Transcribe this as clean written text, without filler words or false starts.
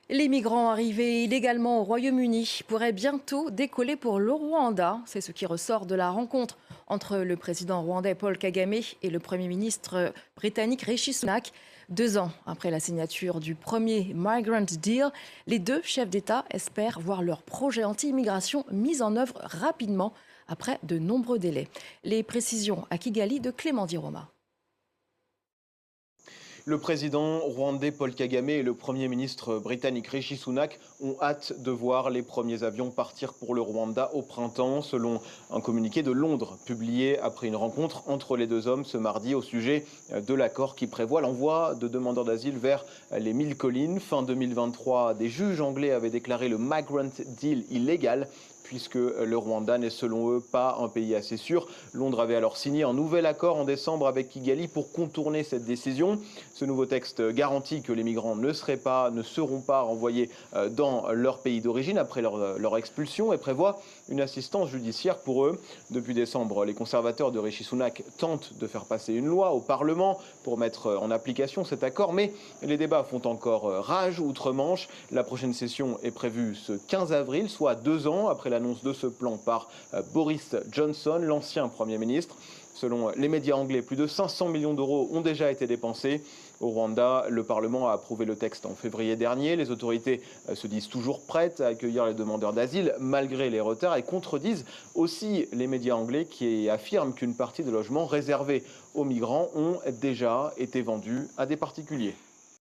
Les migrants arrivés illégalement au Royaume-Uni pourraient bientôt décoller pour le Rwanda. C'est ce qui ressort de la rencontre entre le président rwandais Paul Kagame et le Premier ministre britannique Rishi Sunak. 2 ans après la signature du premier Migrant Deal, les deux chefs d'État espèrent voir leur projet anti-immigration mis en œuvre rapidement après de nombreux délais. Les précisions à Kigali de Clément Diroma. Le président rwandais Paul Kagame et le Premier ministre britannique Rishi Sunak ont hâte de voir les premiers avions partir pour le Rwanda au printemps, selon un communiqué de Londres publié après une rencontre entre les deux hommes ce mardi au sujet de l'accord qui prévoit l'envoi de demandeurs d'asile vers les 1000 collines. Fin 2023, des juges anglais avaient déclaré le Migrant Deal illégal, puisque le Rwanda n'est selon eux pas un pays assez sûr. Londres avait alors signé un nouvel accord en décembre avec Kigali pour contourner cette décision. Ce nouveau texte garantit que les migrants ne seront pas renvoyés dans leur pays d'origine après leur expulsion et prévoit une assistance judiciaire pour eux. Depuis décembre, les conservateurs de Rishi Sunak tentent de faire passer une loi au Parlement pour mettre en application cet accord, mais les débats font encore rage outre-Manche. La prochaine session est prévue ce 15 avril, soit 2 ans après l'annonce de ce plan par Boris Johnson, l'ancien Premier ministre. Selon les médias anglais, plus de 500 millions d'euros ont déjà été dépensés. Au Rwanda, le Parlement a approuvé le texte en février dernier. Les autorités se disent toujours prêtes à accueillir les demandeurs d'asile malgré les retards et contredisent aussi les médias anglais qui affirment qu'une partie des logements réservés aux migrants ont déjà été vendus à des particuliers.